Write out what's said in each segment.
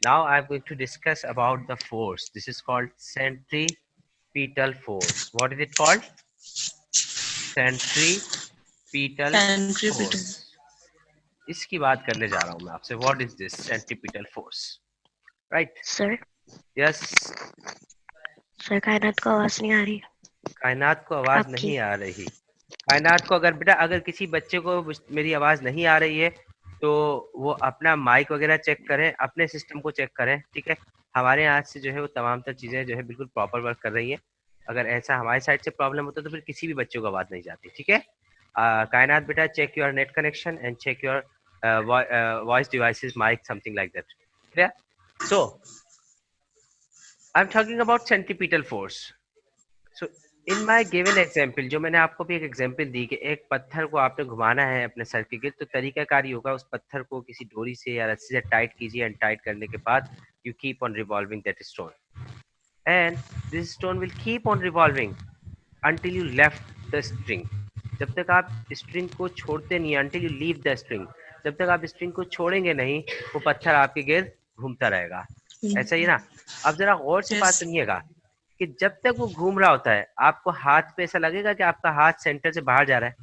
Now I'm going to discuss about the force. This is called centripetal force. What is it called? Centripetal Centripetal. force. इसकी बात करने जा रहा हूं मैं आपसे. What is this centripetal force? Right? Sir Yes. Sir कायनात को आवाज नहीं आ रही कायनात को आवाज आपकी। नहीं आ रही. कायनात को अगर बेटा अगर किसी बच्चे को मेरी आवाज नहीं आ रही है तो वो अपना माइक वगैरह चेक करें, अपने सिस्टम को चेक करें. ठीक है, हमारे यहाँ से जो है वो तमाम तर चीजें जो है बिल्कुल प्रॉपर वर्क कर रही है. अगर ऐसा हमारी साइड से प्रॉब्लम होता है तो फिर किसी भी बच्चे को आवाज नहीं जाती. ठीक है, कायनात बेटा check your net connection and check your voice devices mic something like that. Clear? So I am talking about centripetal force. So in my given example, जो मैंने आपको भी एक एग्जाम्पल दी कि एक पत्थर को आपने घुमाना है अपने सर के गिर्द, तो तरीकाकार ये होगा, उस पत्थर को किसी डोरी से या रस्सी से टाइट कीजिए एंड टाइट करने के बाद you keep on revolving that stone and this stone will keep on revolving until you left the string. जब तक आप स्ट्रिंग को छोड़ते नहीं, until you leave the string, जब तक आप स्ट्रिंग को छोड़ेंगे नहीं वो पत्थर आपके गिर्द घूमता रहेगा. ऐसा ही ना. अब जरा गौर से बात Yes. सुनिएगा कि जब तक वो घूम रहा होता है आपको हाथ पे ऐसा लगेगा कि आपका हाथ सेंटर से बाहर जा रहा है,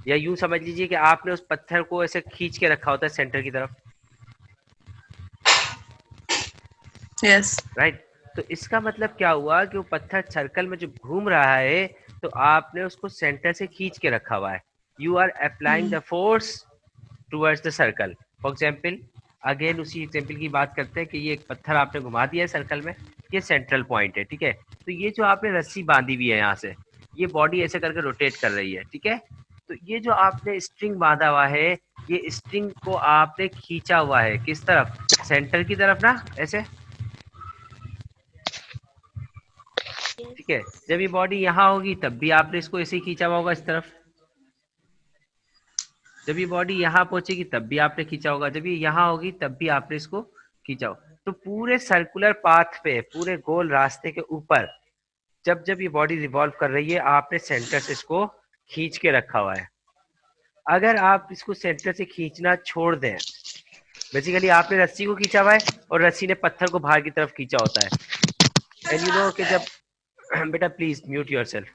या यूं समझ लीजिए कि आपने उस पत्थर को ऐसे खींच के रखा होता है सेंटर की तरफ. Yes. राइट. तो इसका मतलब क्या हुआ कि वो पत्थर सर्कल में जो घूम रहा है तो आपने उसको सेंटर से खींच के रखा हुआ है. You are applying the force towards the circle. For example, again उसी एग्जाम्पल की बात करते हैं कि ये एक पत्थर आपने घुमा दिया है सर्कल में, ये सेंट्रल पॉइंट है. ठीक है, तो ये जो आपने रस्सी बांधी हुई है यहाँ से, ये बॉडी ऐसे करके रोटेट कर रही है. ठीक है, तो ये जो आपने स्ट्रिंग बांधा हुआ है, ये स्ट्रिंग को आपने खींचा हुआ है किस तरफ? सेंटर की तरफ ना, ऐसे. ठीक है, जब ये बॉडी यहाँ होगी तब भी आपने इसको ऐसे ही खींचा हुआ होगा इस तरफ. जब ये बॉडी यहाँ पहुंचेगी तब भी आपने खींचा होगा, जब ये यहाँ होगी तब भी आपने इसको खींचा होगा. तो पूरे सर्कुलर पाथ पे, पूरे गोल रास्ते के ऊपर जब जब ये बॉडी रिवॉल्व कर रही है आपने सेंटर से इसको खींच के रखा हुआ है. अगर आप इसको सेंटर से खींचना छोड़ दें, बेसिकली आपने रस्सी को खींचा हुआ है और रस्सी ने पत्थर को बाहर की तरफ खींचा होता है. एंड यू नो कि जब बेटा प्लीज म्यूट योरसेल्फ.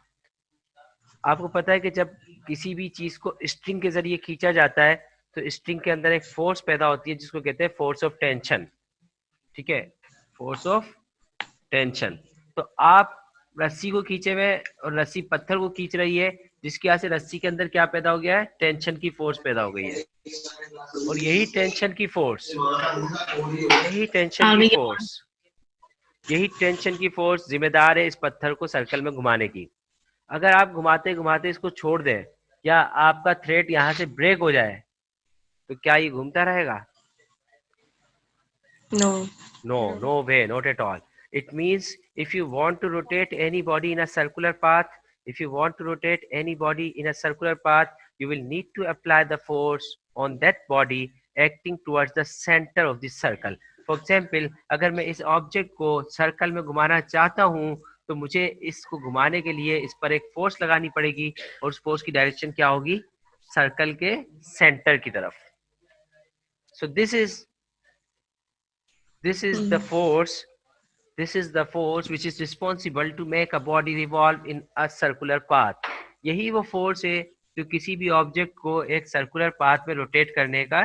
आपको पता है कि जब किसी भी चीज को स्ट्रिंग के जरिए खींचा जाता है तो स्ट्रिंग के अंदर एक फोर्स पैदा होती है जिसको कहते हैं फोर्स ऑफ टेंशन. ठीक है, फोर्स ऑफ टेंशन. तो आप रस्सी को खींचे हुए और रस्सी पत्थर को खींच रही है, जिसकी वजह से रस्सी के अंदर क्या पैदा हो गया है? टेंशन की फोर्स पैदा हो गई है. और यही टेंशन की फोर्स, यही टेंशन की आगे के फोर्स, यही टेंशन की फोर्स जिम्मेदार है इस पत्थर को सर्कल में घुमाने की. अगर आप घुमाते घुमाते इसको छोड़ दें या आपका थ्रेड यहाँ से ब्रेक हो जाए तो क्या ये घूमता रहेगा? No. No, no way, not at all. It means if you want to rotate any body in a circular path, if you want to rotate any body in a circular path, you will need to apply the force on that body acting towards the center of the circle. For example, अगर मैं इस object को circle में घुमाना चाहता हूँ तो मुझे इसको घुमाने के लिए इस पर एक फोर्स लगानी पड़ेगी और उस फोर्स की डायरेक्शन क्या होगी? सर्कल के सेंटर की तरफ. So this is the force, this is the force which is responsible to make a body revolve in a circular path. यही वो फोर्स है जो किसी भी ऑब्जेक्ट को एक सर्कुलर पाथ में रोटेट करने का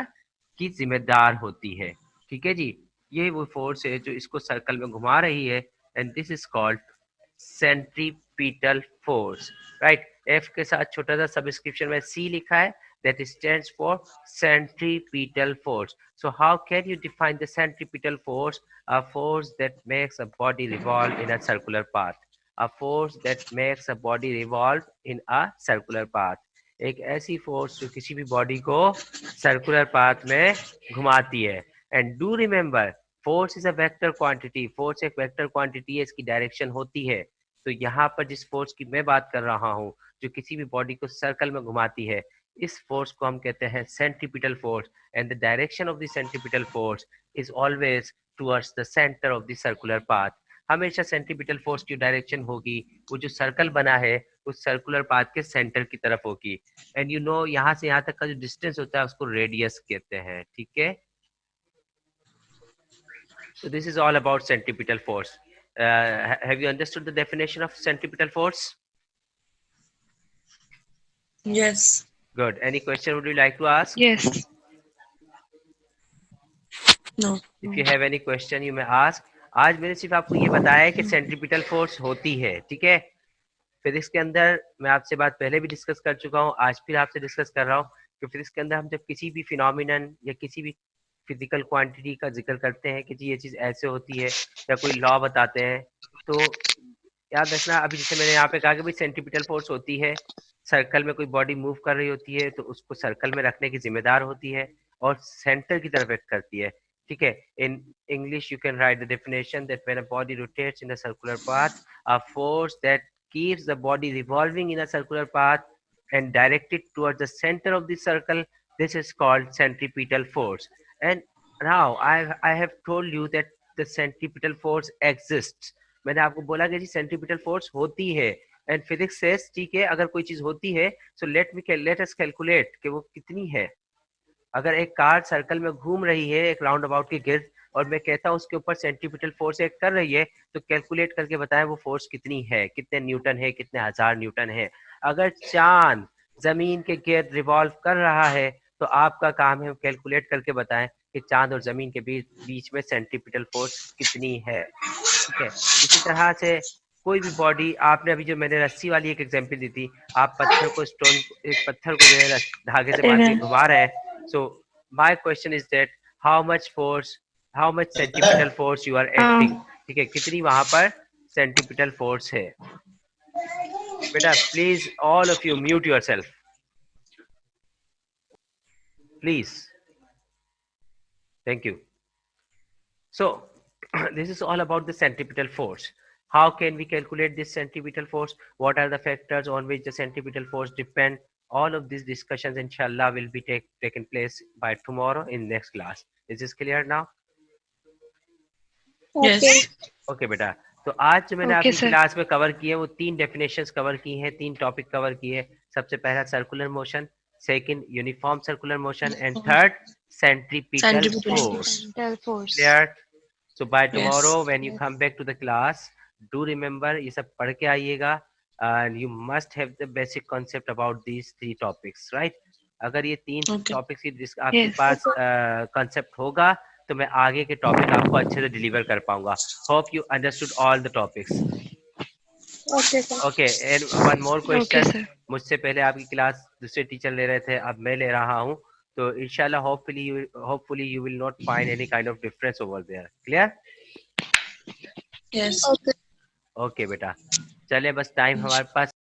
की जिम्मेदार होती है. ठीक है जी, ये वो फोर्स है जो इसको सर्कल में घुमा रही है and this is called centripetal force. Right, F के साथ छोटा सा सबस्क्रिप्शन में सी लिखा है, that stands for centripetal force. So how can you define the centripetal force? A force that makes a body revolve in a circular path. A force that makes a body revolve in a circular path. एक ऐसी force जो किसी भी body को circular path में घुमाती है. And do remember, force is a vector quantity. Force एक वेक्टर क्वांटिटी है, इसकी डायरेक्शन होती है. तो यहाँ पर जिस फोर्स की मैं बात कर रहा हूँ जो किसी भी बॉडी को सर्कल में घुमाती है, इस फोर्स को हम कहते हैं centripetal force. And the direction of the centripetal force is always towards the centre of the circular path. हमेशा सेंट्रीपिटल फोर्स की डायरेक्शन होगी वो जो सर्कल बना है उस सर्कुलर पाथ के सेंटर की तरफ होगी. एंड यू नो यहाँ से यहाँ तक का जो डिस्टेंस होता है उसको रेडियस कहते हैं. ठीक है, So this is all about centripetal force. Have you understood the definition of centripetal force? Yes. Good. Any question would you like to ask? Yes. No. If you have any question you may ask. आज मैंने सिर्फ आपको ये बताया है कि centripetal force होती है, ठीक है। फिजिक्स के अंदर मैं आपसे बात पहले भी डिस्कस कर चुका हूँ, आज फिर आपसे डिस्कस कर रहा हूँ कि फिजिक्स के अंदर हम जब किसी भी फिनोमिनन या किसी भी फिजिकल क्वांटिटी का जिक्र करते हैं कि जी ये चीज़ ऐसे होती है या कोई लॉ बताते हैं, तो याद रखना, अभी जैसे मैंने यहाँ पे कहा कि भाई सेंट्रीपिटल फोर्स होती है, सर्कल में कोई बॉडी मूव कर रही होती है तो उसको सर्कल में रखने की जिम्मेदार होती है और सेंटर की तरफ एक्ट करती है, ठीक है। In English you can write the definition that when a body rotates in a circular path, a force that keeps the body revolving in a circular path and directed towards the center of the circle, this is called centripetal force. And now I have told you that the centripetal force exists. मैंने आपको बोला कि जी centripetal force होती है, and physics says ठीक है अगर कोई चीज होती है सो लेट अस कैलकुलेट कि वो कितनी है। अगर एक कार सर्कल में घूम रही है एक राउंड अबाउट के गिर्द और मैं कहता हूँ उसके ऊपर सेंट्रीपिटल फोर्स एक्ट कर रही है, तो कैलकुलेट करके बताएं वो फोर्स कितनी है, कितने न्यूटन है, कितने हजार न्यूटन है। अगर चांद जमीन के गिर्द रिवॉल्व कर रहा है तो आपका काम है कैलकुलेट करके बताएं कि चांद और जमीन के बीच में सेंट्रीपिटल फोर्स कितनी है, ठीक है। इसी तरह से कोई भी बॉडी, आपने अभी जो मैंने रस्सी वाली एक एग्जांपल दी थी, आप पत्थर को एक पत्थर को जो है धागे से बांध के Amen. घुमा रहे हैं, so my question is that how much force, how much centripetal force you are acting, ठीक है, कितनी वहां पर centripetal force है। बेटा please all of you mute yourself please, thank you। So this is all about the centripetal force. How can we calculate this centripetal force? What are the factors on which the centripetal force depend? All of these discussions inshallah will be taken place by tomorrow in next class. Is this clear now? Yes. Okay बेटा, तो आज जो मैंने Okay, अपनी sir. Class में cover किए वो 3 definitions cover की हैं, 3 टॉपिक कवर किए। सबसे पहला circular motion, second uniform circular motion and third centripetal Centripetal force. force. Centripetal force. Clear? So bye tomorrow Yes. When you come back to the class, do remember ये सब पढ़ के आइएगा and you must have the basic concept about these 3 topics, right. अगर ये 3 Okay. Topics की आपके Yes. पास concept होगा तो मैं आगे के टॉपिक आपको अच्छे से डिलीवर कर पाऊंगा। Hope you understood all the topics. Okay, sir. Okay, and one more Okay, question, sir. मुझसे पहले आपकी क्लास दूसरे टीचर ले रहे थे, अब मैं ले रहा हूँ, तो इंशाल्लाह hopefully you will not find any kind of difference over there. Clear? Yes. Okay. Okay बेटा, चलिए बस टाइम हमारे पास